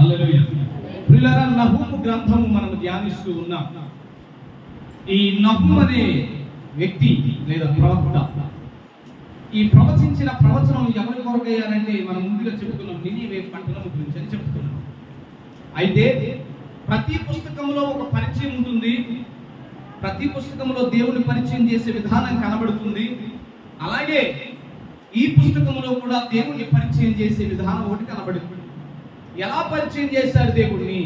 హల్లెలూయా. ప్రియులారా, నహూము గ్రంథము మనం ధ్యానిస్తూ ఉన్నాం. ఈ నహూము అనే వ్యక్తి లేదా ప్రవక్త ఈ ప్రవచించిన ప్రవచనం ఎవరి కొరకయ్యారంటే మనం ముందుగా చెప్పుకున్నాం, నినివే పట్టణం గురించి అని చెప్పుకున్నాం. అయితే ప్రతి పుస్తకంలో ఒక పరిచయం ఉంటుంది, ప్రతి పుస్తకంలో దేవుని పరిచయం చేసే విధానం కనబడుతుంది. అలాగే ఈ పుస్తకంలో కూడా దేవుని పరిచయం చేసే విధానం ఒకటి కనబడుతుంది. ఎలా పరిచయం చేశాడు దేవుడిని?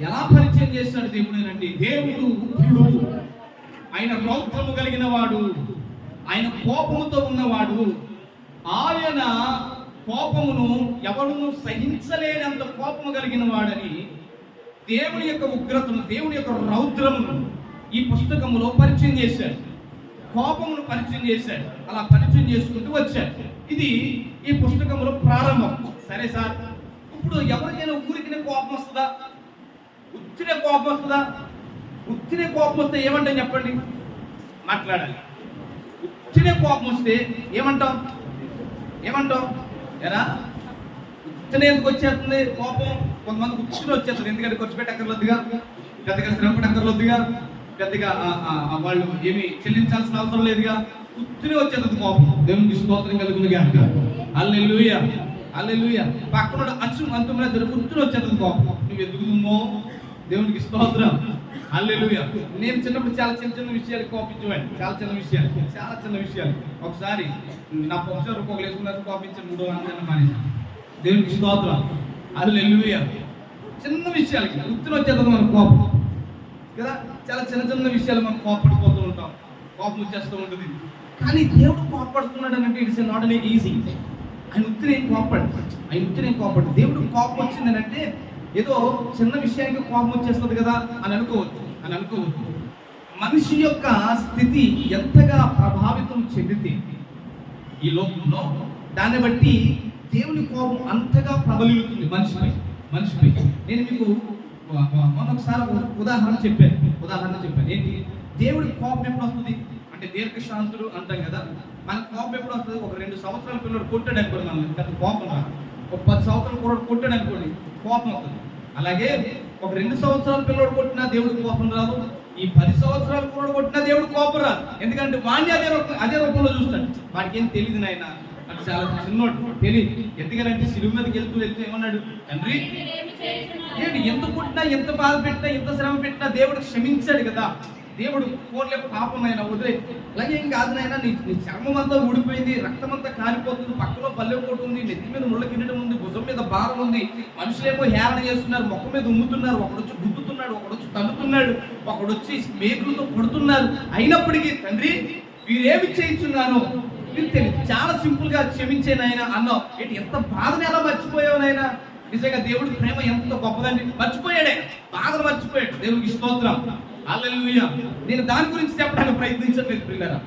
ఎలా పరిచయం చేశాడు దేవుడిని అంటే, దేవుడు ఉగ్రుడు, ఆయన రౌద్రము కలిగిన వాడు, ఆయన కోపముతో ఉన్నవాడు, ఆయన కోపమును ఎవరును సహించలేనంత కోపము కలిగిన వాడని దేవుని యొక్క ఉగ్రతను, దేవుని యొక్క రౌద్రమును ఈ పుస్తకములో పరిచయం చేశాడు. కోపమును పరిచయం చేశాడు. అలా పరిచయం చేసుకుంటూ వచ్చాడు. ఇది ఈ పుస్తకంలో ప్రారంభం. సరే సార్, ఇప్పుడు ఎవరికైనా ఊరికినే కోపం వస్తుందా? ఉత్తినే కోపం వస్తుందా? ఉత్తినే కోపం వస్తే ఏమంటాం చెప్పండి? మాట్లాడాలి. ఉత్తినే కోపం వస్తే ఏమంటాం? ఎరా ఉత్తినే ఎందుకు వచ్చేస్తుంది కోపం? కొంతమంది ఉత్తినే వచ్చేస్తుంది. ఎందుకంటే ఖర్చు పెట్టక్కర్లేదుగా, పెద్దగా శ్రమ పెట్టక్కర్లేదుగా, పెద్దగా వాళ్ళు ఏమి చెల్లించాల్సిన అవసరం లేదుగా, ఉత్తినే వచ్చేస్తుంది కోపం. దేవునికి స్తోత్రం కలుగును గాక. హల్లెలూయా, హల్లెలూయా. పక్కన అచ్చు అంతమైన ఉత్తినే వచ్చేస్తుంది కోపం. నువ్వు ఎదుగుతుందో దేవునికి స్తోత్రం. హల్లెలూయా. నేను చిన్నప్పుడు చాలా చిన్న విషయాలు కోపించేవాడిని. చాలా చిన్న విషయాలు. ఒకసారి నా పొగసారి ఒక్కొక్కరు వేసుకున్నారు, కోపించాను, 3 వందల మానేసాను. దేవునికి స్తోత్రం. హల్లెలూయా. చిన్న విషయాలకి ఉత్తినే వచ్చేస్తుంది మన కోపం కదా. చాలా చిన్న విషయాలు మనం కోపడిపోతూ ఉంటాం, కోపం వచ్చేస్తూ ఉంటుంది. కానీ దేవుడు కోపడుతున్నాడు అంటే ఇట్స్ నాట్ ఎన్ ఈజీ. ఆయన ఉత్తినే కోపడు. దేవుడు కోపం వచ్చిందని అంటే ఏదో చిన్న విషయానికి కోపం వచ్చేస్తుంది కదా అని అనుకోవద్దు. మనిషి యొక్క స్థితి ఎంతగా ప్రభావితం చెందితే ఈ లోకంలో, దాన్ని బట్టి దేవుని కోపం అంతగా ప్రబలుతుంది మనిషిపై. నేను మీకు ఒకసారి ఉదాహరణ చెప్పాను. ఏంటి? దేవుడి కోపం ఎప్పుడు వస్తుంది అంటే, దీర్ఘశాంతుడు అంటాం కదా. మన కోపం ఎప్పుడు వస్తుంది? ఒక 2 సంవత్సరాల పిల్లడు కొట్టాడు అనుకోండి, మనం పెద్ద కోపం రాదు. ఒక 10 సంవత్సరాల పిల్లడు కొట్టాడు అనుకోండి, కోపం అవుతుంది. అలాగే ఒక 2 సంవత్సరాల పిల్లడు కొట్టినా దేవుడికి కోపం రాదు. ఈ 10 సంవత్సరాల పిల్లడు కొట్టినా దేవుడికి కోపం రాదు. ఎందుకంటే వాడిని అదే రూపంలో చూస్తాడు. వాడికి ఏం తెలియదు నాయన, అది చాలా చిన్నోడు తెలియదు. ఎందుకంటే సిలువ మీదకి వెళ్తూ ఏమన్నాడు? తండ్రి, ఏంటి ఎంత కొట్టినా, ఎంత బాధ పెట్టినా, ఎంత శ్రమ పెట్టినా దేవుడికి క్షమించాడు కదా. దేవుడు ఫోన్లే పాపం అయినా వదిలే, అలాగే ఏం కాదు నాయన, నీ చర్మం అంతా ఊడిపోయింది, రక్తం అంతా కాలిపోతుంది, పక్కలో పల్లె కొట్టు ఉంది, నెత్తి మీద ముళ్ళ కిందడం ఉంది, భుజం మీద భారం ఉంది, మనుషులేమో హేళన చేస్తున్నారు, మొక్క మీద ఉమ్ముతున్నారు, ఒకడొచ్చి గుద్దుతున్నాడు, ఒకడొచ్చి తన్నుతున్నాడు, ఒకడొచ్చి మేకులతో కొడుతున్నారు. అయినప్పటికీ తండ్రి, వీరేమి చేయించున్నాను మీరు తెలియదు, చాలా సింపుల్ గా క్షమించే నాయన అన్నావు. ఏంటి ఎంత బాధని ఎలా మర్చిపోయావు నాయన? నిజంగా దేవుడి ప్రేమ ఎంత గొప్పదండి. మర్చిపోయాడే, బాధను మర్చిపోయాడు. దేవుడికి స్తోత్రం. హల్లెలూయా. నేను దాని గురించి చెప్పడానికి ప్రయత్నించట్లేదు ప్రియులారా.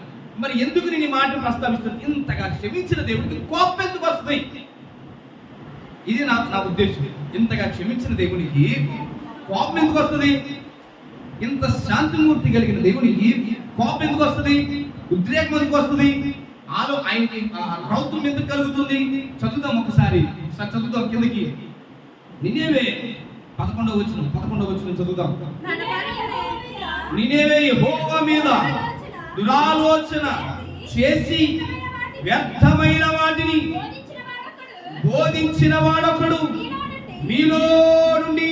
మరి ఎందుకు నేను ఈ మాట ప్రస్తావిస్తాను? ఇంతగా క్షమించిన దేవుడికి కోపం ఎందుకు వస్తుంది? ఇది నా ఉద్దేశం. ఇంతగా క్షమించిన దేవునికి కోపం ఎందుకు వస్తుంది? ఇంత శాంతిమూర్తి కలిగిన దేవునికి కోపం ఎందుకు వస్తుంది? ఉద్రేకం ఎందుకు వస్తుంది? ఆయనకి రౌద్రం ఎందుకు కలుగుతుంది? చదువుదాం ఒకసారి చదువుదాం కిందకి. నినేవే 11వ వచనం చదువుదాం. నినేవే యెహోవా మీద దురాలోచన చేసి వ్యర్థమైన వాటిని బోధించిన వాడొకడు మీలో నుండి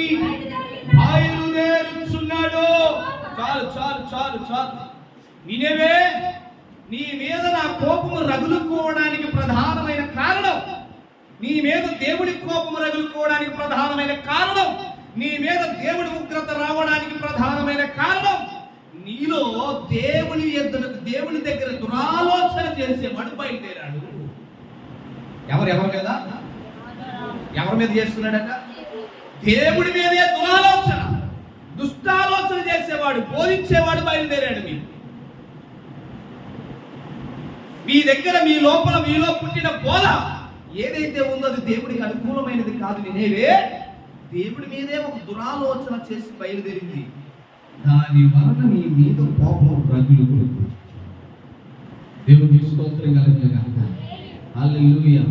బయలుదేరుచున్నాడు. చాలు. నినేవే, నీ మీద నా కోపము రగులుకోవడానికి ప్రధానమైన కారణం, నీ మీద దేవుడి కోపము రగులుకోవడానికి ప్రధానమైన కారణం, నీ మీద దేవుడి ఉగ్రత రావడానికి ప్రధానమైన కారణం, నీలో దేవుని దగ్గర దురాలోచన చేసేవాడు బయలుదేరాడు. ఎవరి మీద? ఎవరి మీద చేస్తున్నాడట? దేవుడి మీదే దురాలోచన, దుష్టాలోచన చేసేవాడు, బోధించేవాడు బయలుదేరాడు. మీ దగ్గర, మీ లోపల, మీలో పుట్టిన బోధ ఏదైతే ఉందో అది దేవుడికి అనుకూలమైనది కాదు. నినేవే దేవుడి మీదే ఒక దురాలోచన చేసి బయలుదేరింది. దాని వలన నీ మీద కోపం రగులుకుంది. దేవుడికి స్తోత్రం కలుగును గాక. హల్లెలూయా.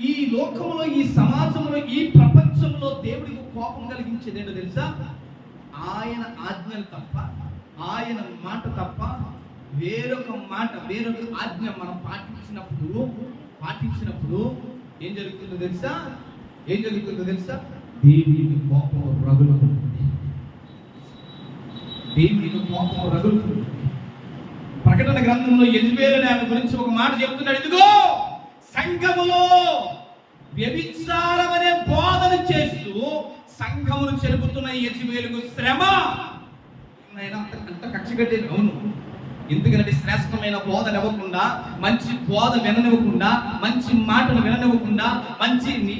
ఈ లోకంలో, ఈ సమాజంలో, ఈ ప్రపంచంలో దేవుడికి కోపం కలిగించేది ఏంటో తెలుసా? ఆయన ఆజ్ఞలు తప్ప, ఆయన మాట తప్ప వేరొక ఆజ్ఞ మనం పాటించినప్పుడు ఏం జరుగుతుందో తెలుసా? దేవునికి కోపం రగులుతుంది. ప్రకటన గ్రంథంలో యెజబెలు అనే ఆమె గురించి ఒక మాట చెప్తున్నాడు. ఇదిగో సంఘములో వ్యభిచారం అనే బోధన చేస్తూ సంఘమును చెరుపుతున్న యెజబెలుకు శ్రమ. అంత కక్ష కట్టేది. అవును, ఎందుకంటే శ్రేష్టమైన బోధన ఇవ్వకుండా, మంచి బోధ విననివ్వకుండా, మంచి మాటలు విననివ్వకుండా,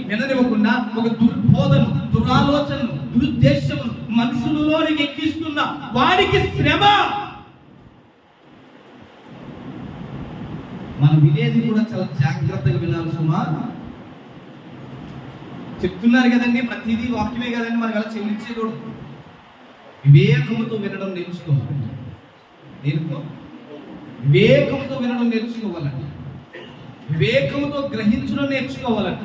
విననివ్వకుండా ఒక దుర్బోధను, దురాలోచనను, దురుద్దేశమును మనుషులలోనికి ఎక్కిస్తున్న వాడికి శ్రమ. మనం వినేది కూడా చాలా జాగ్రత్తగా వినాలి సుమా. చెప్తున్నారు కదండి, ప్రతిదీ వాక్యమే కదండి, మనకి అలా చెల్లించేకూడదు. వివేకముతో వినడం నేర్చుకోవాలి. వివేకముతో వినడం నేర్చుకోవాలంట. వివేకముతో గ్రహించడం నేర్చుకోవాలంట.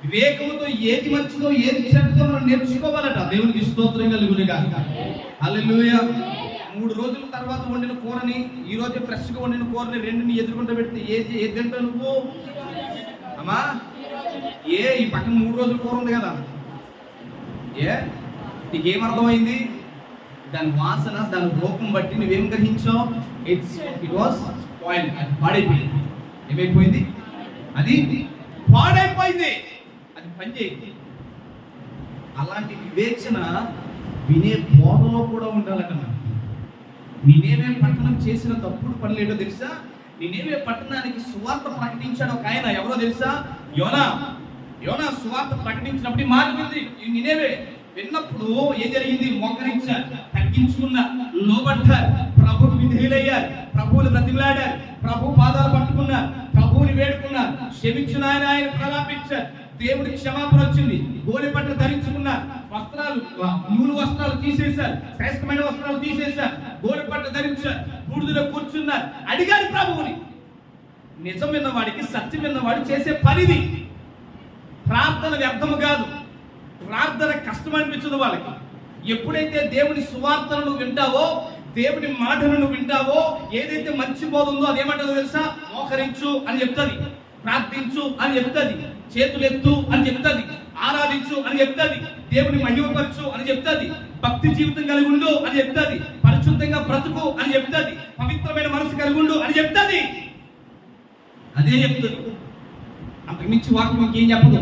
వివేకముతో ఏది మంచిదో ఏది చెడ్డదో మనం నేర్చుకోవాలట. దేవునికి స్తోత్రం కలుగునుగాక. హల్లెలూయా. 3 రోజుల తర్వాత వండిన కూరని, ఈ రోజు ఫ్రెష్గా వండిన కూరని రెండుని ఎదుర్కొంటూ పెడితే ఏది తింటావు నువ్వు? అమ్మా, ఈ పక్కన 3 రోజుల కూర ఉంది కదా, నీకేం అర్థమైంది? దాని వాసన, దాని రూపం బట్టి నువ్వేం గ్రహించావు? It was spoiled. అది పాడైపోయింది. ఏమైపోయింది? అది పాడైపోయింది. అది పనిచేయింది. అలాంటి వివేచన వినే బోధలో కూడా ఉండాలట. నేనేమే పట్టణం చేసిన తప్పుడు పనులు ఏంటో తెలుసా? నేనేమే పట్టణానికి సువార్త ప్రకటించాడు ఒక ఆయన. ఎవరో తెలుసా? యోనా సువార్త ప్రకటించినప్పుడు మారింది. నేనేమే విన్నప్పుడు ఏం జరిగింది? మోకరించారు, తగ్గించుకున్నారు, లోబడ్డారు, ప్రభువుకు విధేయులయ్యారు, ప్రభువుని బ్రతిమలాడారు, ప్రభు పాదాలు పట్టుకున్నారు, ప్రభువుని వేడుకున్నారు, క్షమించిన ఆయన ప్రలాపించారు. దేవుడి క్షమాపణ వచ్చింది. గోనె పట్టు ధరించుకున్నారు, నూలు వస్త్రాలు తీసేశారు, శ్రేష్టమైన వస్త్రాలు తీసేశారు, గోనె పట్టు ధరించారు, బూడిదలో కూర్చున్నారు, అడిగారు ప్రభువుని. నిజం విన్నవాడికి, సత్యం విన్నవాడు చేసే పనిది. ప్రార్థన వ్యర్థము కాదు, ప్రార్థన కష్టం అనిపించదు వాళ్ళకి. ఎప్పుడైతే దేవుని సువార్తలను వింటావో, దేవుని మాటలను వింటావో, ఏదైతే మంచి బోధ ఉందో అదేమంటుందో తెలుసా? మోకరించు అని చెప్తుంది, ప్రార్థించు అని చెప్తుంది, చేతులెత్తు అని చెప్తుంది, ఆరాధించు అని చెప్తుంది, దేవుని మహిమపరచు అని చెప్తుంది, భక్తి జీవితం కలిగి ఉండు అని చెప్తుంది, పరిశుద్ధంగా బ్రతుకు అని చెప్తుంది, పవిత్రమైన మనసు కలిగి ఉండు అని చెప్తుంది. అదే చెప్తుంది. అంతకుమించి వాక్యం ఇంకేం చెప్పదు.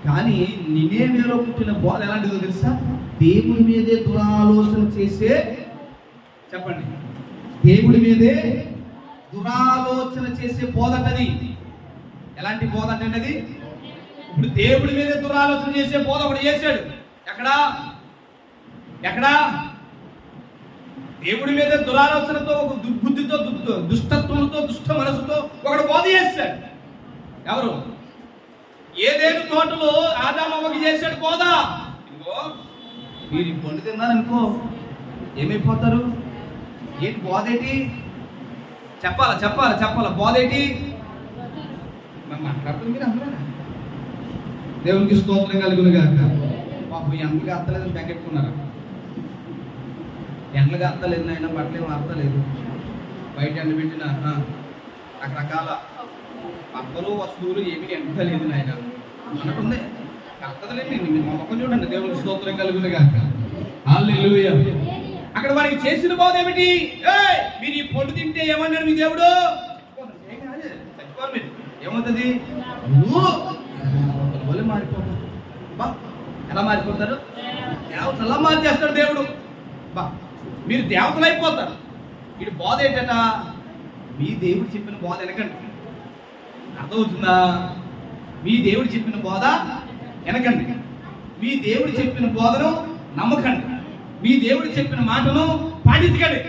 కానీ నినేవేలో పుట్టిన బోధ ఎలాంటిదో తెలుసా? దేవుడి మీదే దురాలోచన చేసే, చెప్పండి, దేవుడి మీదే దురాలోచన చేసే బోధటది. ఎలాంటి బోధ అంటే అది? ఇప్పుడు దేవుడి మీదే దురాలోచన చేసే బోధ ఒకటి చేశాడు. ఎక్కడా? దేవుడి మీద దురాలోచనతో, ఒక దుర్బుద్ధితో, దుష్టత్వంతో, దుష్ట మనసుతో ఒకడు బోధ చేశాడు. ఎవరు? ఏదేను తోటలో ఆదామవ్వకి చేశాడు బోధ. ఇదిగో మీరు ఈ పండు తిన్నారనుకో ఏమైపోతారు? ఏంటి బోధ? ఏంటి చెప్పాలా బోధ ఏంటి? మాట్లాడుతుంది మీరు అందరూ. దేవునికి స్తోత్రం కలుగునుగాక. పాపం ఎండలుగా అత్తలేదు, బెంగెట్టుకున్నారా? ఎండలుగా అత్తలేదు, అయినా బట్టలు ఏమో అత్తలేదు. బయట ఎండ పెట్టిన రకరకాల అత్తలు వస్తువులు ఏమి ఎండలేదు నాయన అన్నట్టుంది. అత్తలేండి, మీరు మొక్కలు చూడండి. దేవునికి స్తోత్రం కలుగునుగాక. హల్లెలూయా. అక్కడ వారికి చేసిన బోధ ఏమిటి? మీరు ఈ పొట్టు తింటే ఏమన్నాడు మీ దేవుడు? చచ్చిపోరు మీరు. ఏమవుతుంది? వాళ్ళు మారిపోతారు. ఎలా మారిపోతారు? దేవతలు ఎలా మార్చేస్తాడు దేవుడు. మీరు దేవతలు అయిపోతారు. వీడి బోధ ఏంటట? మీ దేవుడు చెప్పిన బోధ వెనకండి. అర్థమవుతుందా? మీ దేవుడు చెప్పిన బోధ వెనకండి. మీ దేవుడు చెప్పిన బోధను నమ్మకండి. మీ దేవుడు చెప్పిన మాటను పాటించకండి.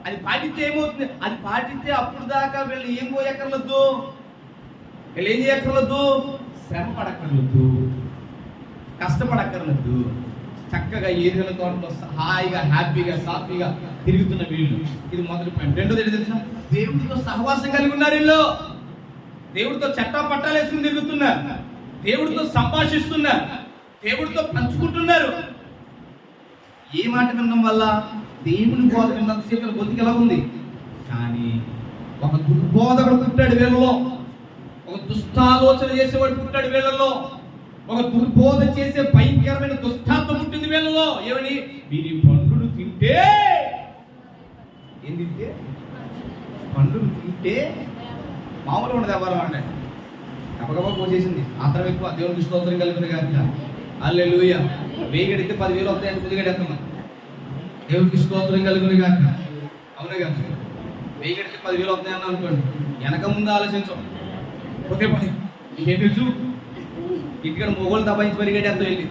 అది పాటిస్తే ఏమవుతుంది? అది పాటిస్తే అప్పుడు దాకా వీళ్ళు ఏం పోయక్కర్లొద్దు, వీళ్ళు ఏం చేయక్కర్లొద్దు, శ్రమ పడక్కర్లొద్దు, కష్టపడక్కర్లొద్దు. చక్కగా ఏదైనా తోటలో హాయిగా, హ్యాపీగా, సాఫీగా తిరుగుతున్న వీళ్ళు. ఇది మొదటి పాయింట్. రెండోది ఏంటి తెలుసా? దేవుడితో సహవాసం కలిగి ఉన్నారు వీళ్ళు. దేవుడితో చట్టా పట్టాలు వేసుకుని తిరుగుతున్నారు, దేవుడితో సంభాషిస్తున్నారు, దేవుడితో పంచుకుంటున్నారు. ఏ మాట వినడం వల్ల? దేవుని బోధ విన్నంతసేపు బతికి ఎలా ఉంది. కానీ ఒక దుర్బోధకుడు పుట్టాడు వీళ్ళలో, ఒక దుష్టాలోచన చేసేవాడు పుట్టాడు వీళ్ళలో, ఒక దుర్బోధ చేసే భయంకరమైన దుష్టాత్మ పుట్టింది వీళ్ళలో. ఏమని? వీరి పండును తింటే, ఏం తింటే? పండును తింటే మామూలుగా ఉండదు. ఎవరు అంటే గబగబా పోసేసింది, ఆత్రం ఎక్కువ. దేవునికి స్తోత్రం కలుగుతుంది కాక. హల్లెలూయా. 1000 కడితే 10,000 వస్తాయని ముందుగా ఎత్తమ్మా. దేవునికి స్తోత్రం కలుగుతుంది కాక. అవునే కాదు, 1000 కడితే 10,000 వస్తాయి అన్న అనుకోండి, వెనక ముందు ఆలోచించం. ఓకే పని ఏం తెలుసు, ఇంటికాడ మొగోళ్ళు దబాయించి పరిగెట్టేస్తాం వెళ్ళి.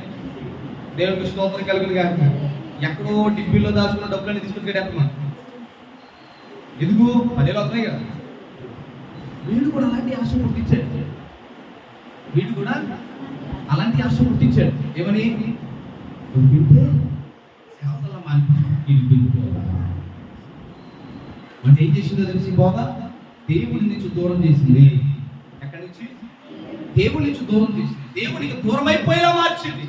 దేవునికి స్తోత్రం కలుగుతుంది కాక. ఎక్కడో డిబ్బీలో దాచుకున్న డబ్బులన్నీ తీసుకొచ్చి కట్టేస్తామా. ఎందుకు? 10,000 వస్తున్నాయి కదా. వీడు కూడా అలాంటి ఆశ పుట్టించాడు, వీడు కూడా అలాంటి ఆశ పుట్టించాడు. ఏమని? అంటే ఏం చేసిందో తెలిసి బోధ దేవుడి నుంచి దూరం చేసింది. ఎక్కడి నుంచి? దేవుడి నుంచి దూరం చేసింది, దేవుడికి దూరం అయిపోయేలా మార్చింది.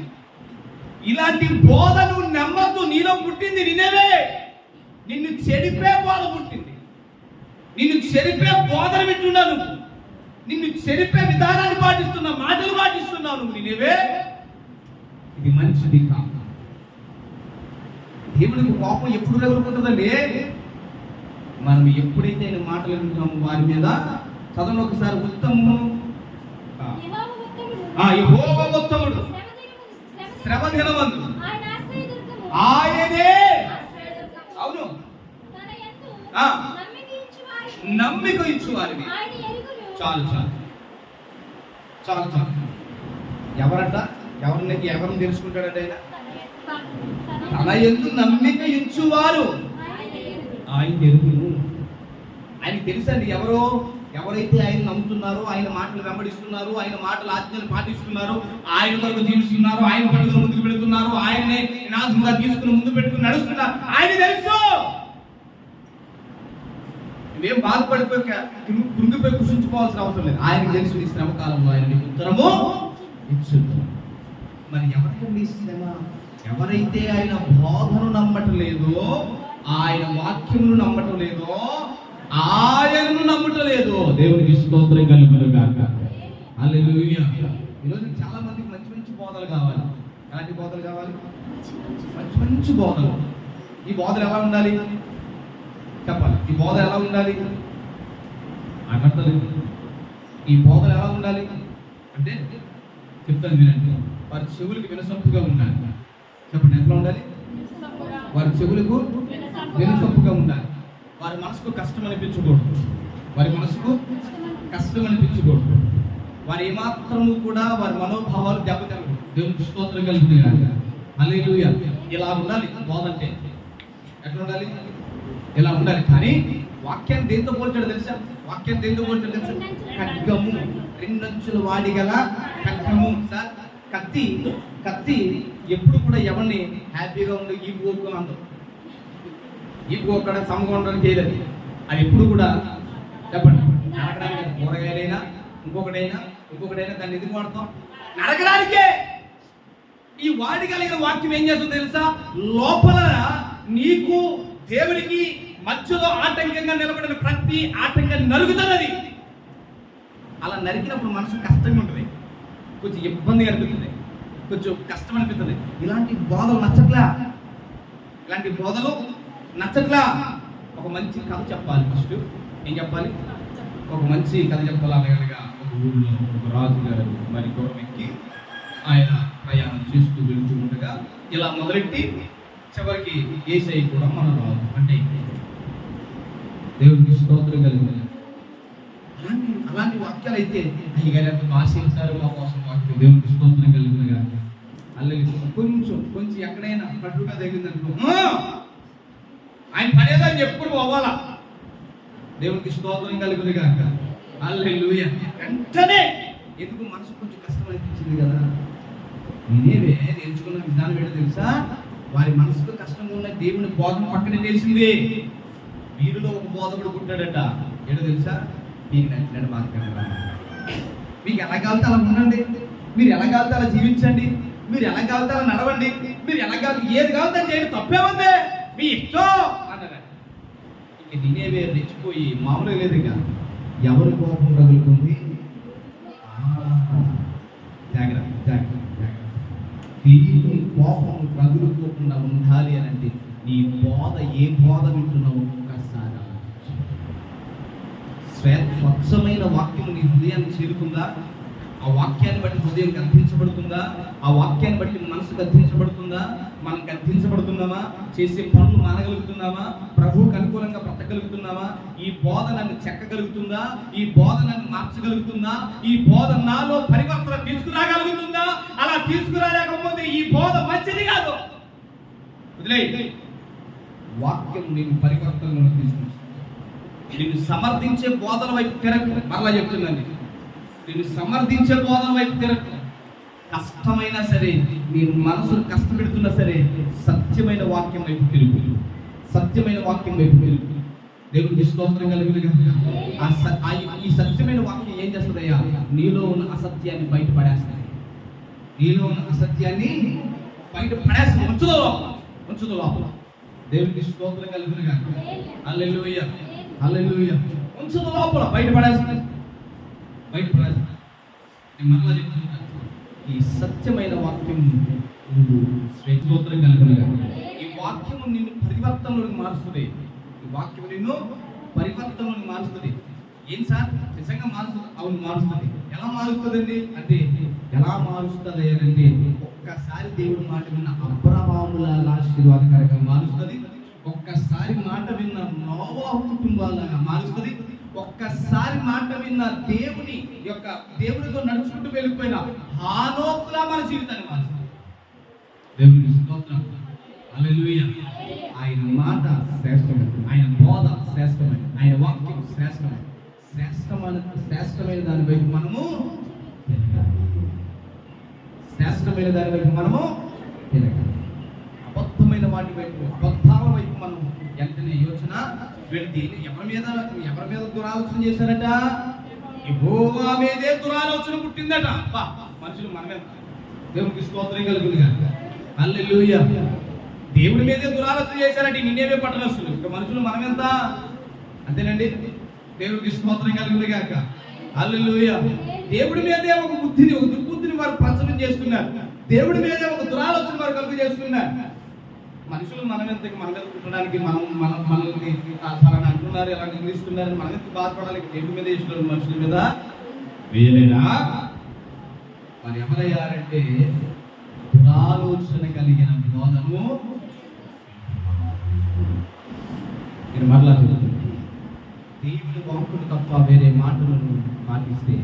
ఇలాంటి బోధ నువ్వు నమ్మద్దు. నీలో పుట్టింది నినేవే. నిన్ను చెడిపే బోధ పుట్టింది, నిన్ను చెరిపే బోధన వింటున్నావు నువ్వు, నిన్ను చెరిపే విధానాన్ని పాటిస్తున్నావు, మాటలు పాటిస్తున్నావు నువ్వు. నేనేవే ఇది మంచిది కాదు. దేవునికి కోపం ఎప్పుడు రగులుకుంటుందండి? మనం ఎప్పుడైతే ఆయన మాటలు వింటున్నామో వారి మీద. చదవండి ఒకసారి. ఉత్తముడు, యెహోవా ఉత్తముడు, శ్రమ దినమందు ఆయనే. అవును, నమ్మిక ఇచ్చు వారిని. చాలు చాలు చాలు చాలు. ఎవరంట? ఎవరిని తెలుసుకుంటాడంటే ఆయన? తన యందు నమ్మిక ఇచ్చువారు ఆయన ఎరుగును. ఆయనకి తెలుసండి ఎవరైతే ఆయన నమ్ముతున్నారో, ఆయన మాటలు వెంబడిస్తున్నారు, ఆయన మాటల ఆజ్ఞలు పాటిస్తున్నారు, ఆయన కొరకు జీవిస్తున్నారు, ఆయన పట్టుకుని ముందుకు పెడుతున్నారు, ఆయన్నే నాశనంగా తీసుకుని ముందు పెట్టుకుని నడుస్తున్నారు. ఆయన తెలుసు. నువ్వేం బాధపడిపోయి కృంగిపోయి కృషించుకోవాల్సిన అవసరం లేదు. ఆయనకు తెలుసు ఈ శ్రమ కాలంలో ఆయన ఉత్తరము ఇచ్చుతాం. మరి ఎవరికండి శ్రమ? ఎవరైతే ఆయన బోధను నమ్మటం లేదో, ఆయన వాక్యమును నమ్మటం లేదో, ఆయనను నమ్మటం లేదో. దేవునికి స్తోత్రం కలుగును గాక. హల్లెలూయా. ఈరోజు చాలా మందికి మంచి మంచి బోధలు కావాలి. ఎలాంటి బోధలు కావాలి? మంచి మంచి బోధలు. ఈ బోధలు ఎలా ఉండాలి చెప్పాలి. ఈ బోధ ఎలా ఉండాలి? అర్థలేదు. ఈ బోధలు ఎలా ఉండాలి అంటే చెప్తాను వినండి. వారి చెవులకు వినసొంపుగా ఉండాలి. చెప్పండి, ఎట్లా ఉండాలి? వారి చెవులకు వినసొంపుగా ఉండాలి. వారి మనసుకు కష్టం అనిపించకూడదు. వారి మనసుకు కష్టం అనిపించకూడదు. వారి ఏమాత్రము కూడా వారి మనోభావాలు దెబ్బతినకూడదు. దేవునికి స్తోత్రం కలుగుతుంది కాక. హల్లెలూయా. ఇలా ఉండాలి బోధ అంటే. ఎట్లా ఉండాలి? ఇలా ఉండాలి. కానీ వాక్యాన్ని దేంతో పోల్చాడు తెలుసా? వాక్యాన్ని దేంతో పోల్చాడు తెలుసా? ఖడ్గము, 2 అంచుల వాడి గల ఖడ్గము. సార్, కత్తి ఎప్పుడు కూడా ఎవరిని హ్యాపీగా ఉండి ఈ పోకొని అందరు ఈ పోక్కడ సమగా ఉండడానికి చేయలేదు. అది ఎప్పుడు కూడా చెప్పండి, నరకడానికి. కూరగాయలైనా ఇంకొకటైనా దాన్ని ఎందుకు వాడతాం? నరకడానికే. ఈ వాడి కలిగిన వాక్యం ఏం చేస్తుందో తెలుసా? లోపల నీకు దేవునికి మధ్యలో ఆటంకంగా నిలబడిన ప్రతి ఆటంకాన్ని నరుగుతున్నది. అలా నరికినప్పుడు మనసు కష్టంగా ఉంటుంది, కొంచెం ఇబ్బందిగా అనిపిస్తుంది, కొంచెం కష్టం అనిపిస్తుంది. ఇలాంటి బోధలు నచ్చట్లా. ఒక మంచి కథ చెప్పాలి. ఫస్ట్ ఏం చెప్పాలి? ఒక మంచి కథ చెప్పాలి. అనగా ఒక ఊళ్ళో ఒక రాజు గారు మరి గుర్రం ఎక్కి ఆయన ప్రయాణం చేస్తూ వెళ్తూ ఉండగా ఇలా మొదలెట్టి చివరికి యేసయ్య కూడా మన రాజు అంటే దేవునికి స్తోత్రం కలిగింది. అలాంటి వాక్యాలు అయితే అయ్యగారు ఎంత భాష ఇస్తారు మా కోసం వాక్యం. దేవునికి స్తోత్రం కలిగింది కానీ అలాగే కొంచెం ఎక్కడైనా కట్టుగా తగిలిందనుకో ఆయన పనేదని చెప్పుకుని పోవాలా. దేవునికి స్తోత్రం కలిగింది కాక. హల్లెలూయా. వెంటనే ఎందుకు మనసు కొంచెం కష్టం అనిపించింది కదా. నేనేవే నేర్చుకున్న విధానం ఏంటో తెలుసా? వారి మనసుకు కష్టంగా ఉన్న దేవుని బోధన పక్కనే తెలిసింది. వీరిలో ఒక బోధకుడు పుట్టాడట. ఏంటో తెలుసా? మీకు నచ్చినట్టు మాట్లాడాలి. మీకు ఎలా కావాలితే అలా ఉండండి, మీరు ఎలా కావాలితే అలా జీవించండి, మీరు ఎలా కావాలితే అలా నడవండి, మీరు ఎలా కావాలి ఏది కావాలితే చేయండి, తప్పేముంది, మీ ఇష్టం అన్నాడు. ఇక నినేవే రెచ్చిపోయి మామూలుగా లేదు, ఇక ఎవరి కోపం రగులుకుంది, జాగ్రత్త జాగ్రత్త జాగ్రత్త. దేవుని కోపం రగులుకోకుండా ఉండాలి అని అంటే నీ బోధ ఏ బోధ వింటున్నావు ఒక్కసారి స్వచ్ఛమైన వాక్యం నీ హృదయాన్ని చేరుతుందా? ఆ వాక్యాన్ని బట్టి హృదయం గద్దించబడుతుందా? ఆ వాక్యాన్ని బట్టి మనసు గద్దించబడుతుందా? మనం గద్దించబడుతున్నామా? చేసే పనులు మానగలుగుతున్నామా? ప్రభువుకు అనుకూలంగా బ్రతకగలుగుతున్నామా? ఈ బోధ నన్ను చెక్కగలుగుతుందా? ఈ బోధ నన్ను మార్చగలుగుతుందా? ఈ బోధ నాలో పరివర్తన తీసుకురాగలుగుతుందా? అలా తీసుకురాలేకపోతే ఈ బోధ మంచిది కాదు. వదిలేయ్. వాక్యం నేను పరివర్తనలో తీసుకొస్తాను. నిన్ను సమర్థించే బోధన వైపు తిరగ. మరలా చెప్తున్నాను, నిన్ను సమర్థించే బోధన వైపు తిరగ. కష్టమైనా సరే, నీ మనసును కష్టపెడుతున్నా సరే, సత్యమైన వాక్యం వైపు తిరుగు. సత్యమైన వాక్యం వైపు తిరుగు. దేవుడికి స్తోత్రం కలుగునుగా. ఈ సత్యమైన వాక్యం ఏం చేస్తుందయ్యా? నీలో ఉన్న అసత్యాన్ని బయట పడేస్తుంది. నీలో ఉన్న అసత్యాన్ని బయట పడేస్తుంది. ఉంచుదో లోపల. దేవుడికి స్తోత్రం కలుగునుగా. హల్లెలూయా హల్లెలూయా. ఉంచుదో లోపల, బయట పడేస్తుంది. నేను మరలా చెప్తున్నాను, ఈ సత్యమైన వాక్యం నువ్వు స్తోత్రం కలుగునుగా. ఈ వాక్యము నిన్ను పరివర్తనలోకి మారుస్తుంది. ఈ వాక్యం నిన్ను పరివర్తనలోకి మారుస్తుంది. ఏం సార్ నిజంగా మారుస్తుంది? అవును మారుస్తుంది. ఎలా మారుస్తుందండి అంటే, ఎలా మారుస్తుంది అంటే, ఒక్కసారి దేవుడి మాట విన్న అబ్రహాముల ఆశీర్వాదకరంగా మారుస్తుంది. ఒక్కసారి మాట విన్న నోవాహు కుటుంబాలాగా మారుస్తుంది. ఒక్కసారి మాట విన్న దేవుడితో నడుచుకుంటూ వెళ్ళిపోయిన హానోకులా మన జీవితాన్ని మారుస్తుంది. దేవుని స్తోత్రం. హల్లెలూయా. ఆయన మాట శ్రేష్టమైనది, ఆయన బోధ శ్రేష్టమైనది, ఆయన వాక్యం శ్రేష్టమైనది. శ్రేష్టమైన దాని వైపు మనము తిరగాలి. శ్రేష్టమైన దాని వైపు మనము తిరగాలి. అబద్ధమైన వాటి వైపు, అబద్ధాల వైపు మనం వెంటనే యోచన పెడితే ఎవరి మీద దురాలోచన చేశారట? యెహోవా మీదే దురాలోచన పుట్టిందట. మనుషులు మన మీద. దేవునికి స్తోత్రం కలుగునుగా. హల్లెలూయా. దేవుడి మీదే దురాలోచన చేశారట నినేవే పట్టణస్తులు. ఇక మనుషులు మనమెంత? అంతేనండి. దేవుడికి స్తోత్రం కలుగునుగా. హల్లెలూయా. దేవుడి మీదే ఒక దుర్బుద్ధిని వారు ప్రచారం చేస్తున్నారు. దేవుడి మీదే ఒక దురాలోచన వారు కలుగు చేస్తున్నారు. మనుషులు మన మీద కుట్టడానికి మనల్ని ఫలానా అంటున్నారు, ఎలా నిందిస్తున్నారు, మన మీద బాధపడాలి. దేవుడి మీద ఇస్తున్నారు, మనుషుల మీద వేయలేరా? మరి ఎవరయ్యారంటే దురాలోచన కలిగిన బోధము. నేను మరలా దేవుని వాక్కును తప్ప వేరే మాటలను పాటిస్తే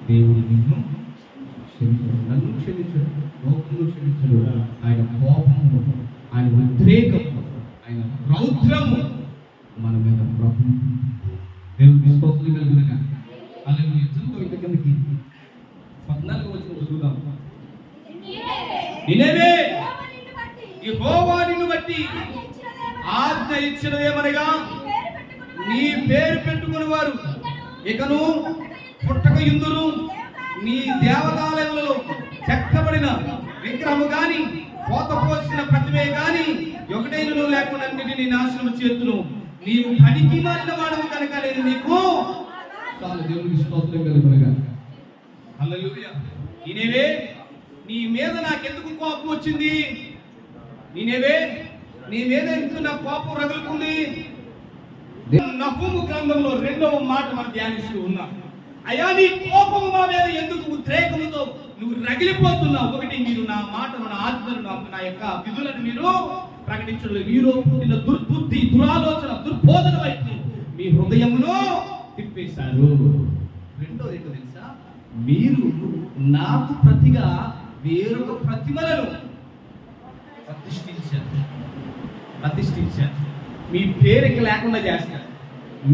దేవుడు నిన్ను క్షమించడు, నన్ను క్షమించడు, లోకమును క్షమించడు. ఆయన కోపము, ఆయన ఉద్రేకము, ఆయన రౌద్రము మన మీద ప్రభు. దేవుని స్తోత్రం కలుగునుగా. హల్లెలూయా. ఇంత కిందకి 14వ వచనం చదువుదాం. నినేవే యెహోవా నిన్ను బట్టి ఆజ్ఞ ఇచ్చినదేమనగా, నీ పేరు పెట్టుకుని వారు ఇకను పుట్టక యుందురు. నీ దేవతాలయములలో చెక్కబడిన విగ్రహము గాని, కోత పోసిన ప్రతిమే గాని ఒకటైనను లేకుండా అన్నిటిని నాశనం చేతును. నీవు పనికి మారిన వాడము కనుక నేను నీకు చాలు. దేవునికి స్తోత్రం కలుగునుగా. హల్లెలూయా. నినేవే, నీ మీద నాకెందుకు కోపం వచ్చింది? నినేవే, నీ మీద ఎందుకు నా కోపం రగులుకుంది? నహూము గ్రంథంలో 2వ మాట మనం ధ్యానిస్తూ ఉన్నాం. అయ్యా, నీ కోపము మా మీద ఎందుకు ఉద్రేకముతో నువ్వు రగిలిపోతున్నావు? ఒకటి, మీరు నా మాటను, నా ఆజ్ఞను, నా యొక్క విధులను మీరు ప్రకటించలేదు. మీలో పుట్టిన దుర్బుద్ధి, దురాలోచన, దుర్బోధన వైపు మీ హృదయమును తిప్పేశారు. రెండోది ఏంటో తెలుసా? మీరు నాకు ప్రతిగా వేరొక ప్రతిమలను ప్రతిష్ఠించారు. మీ పేరుకి లేకుండా చేస్తారు.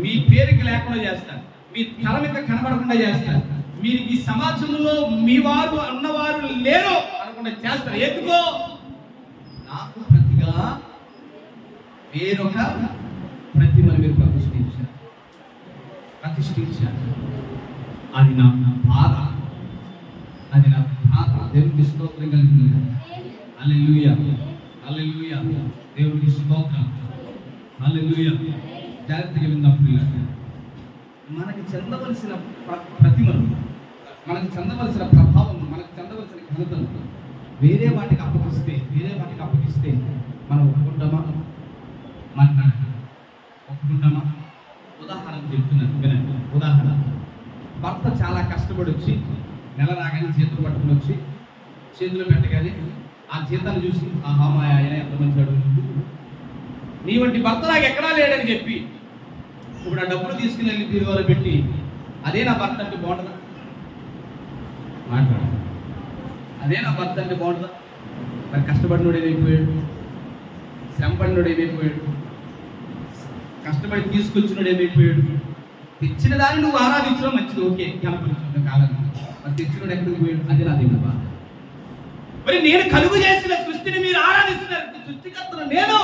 మీ పేరుకి లేకుండా చేస్తారు. మీ తల మీద కనబడకుండా చేస్తారు. మీరు ఈ సమాజంలో మీ వారు అన్నవారు లేరు అనకుండా చేస్తారు. ఎందుకో? నాకు ప్రతిగా వేరొక ప్రతిమను మీరు ప్రతిష్ఠించారు. అది నా బాధ, అది నా బాధ. దేవునికి స్తోత్రం కలిగింది. హల్లెలూయా, హల్లెలూయా, దేవునికి స్తోత్రం, హల్లెలూయా. జాగ్రత్తగా విన్నప్పుడు మనకి చెందవలసిన ప్రతిమను, మనకు చెందవలసిన ప్రభావం, మనకు చెందవలసిన ఘనతను వేరే వాటికి అప్పగిస్తే మనం ఒప్పుకుంటామా? మాట్లాడాలి, ఒప్పుకుంటామా? ఉదాహరణ చెప్తున్నాను వినండి. ఉదాహరణ, భర్త చాలా కష్టపడి వచ్చి నెల రాగానే చేతులు పట్టుకుని వచ్చి చేతులు పెట్టగానే ఆ జీతాన్ని చూసి ఆహా మా ఆయన ఎంత మంచివాడు, నీ వంటి భర్త నాకు ఎక్కడా లేడని చెప్పి ఇప్పుడు ఆ డబ్బులు తీసుకుని వెళ్ళి బీరువాలో పెట్టి అదే నా భర్త అంటే బాగుంటుందా? మాట్లాడు, అదే నా భర్త అంటే బాగుంటుందా? మరి కష్టపడినోడు ఏమైపోయాడు, శ్రమపడినోడు ఏమైపోయాడు, కష్టపడి తీసుకొచ్చినోడు ఏమైపోయాడు? తెచ్చిన దాన్ని నువ్వు ఆరాధించడం మంచిది, ఓకే, కనపడించడం కాదని. మరి తెచ్చినోడు ఎక్కడికి పోయాడు? అది నా దేవుడు బాధ. మరి నేను కలుగు చేసిన సృష్టిని మీరు ఆరాధిస్తున్నారు, సృష్టికర్తను నేను.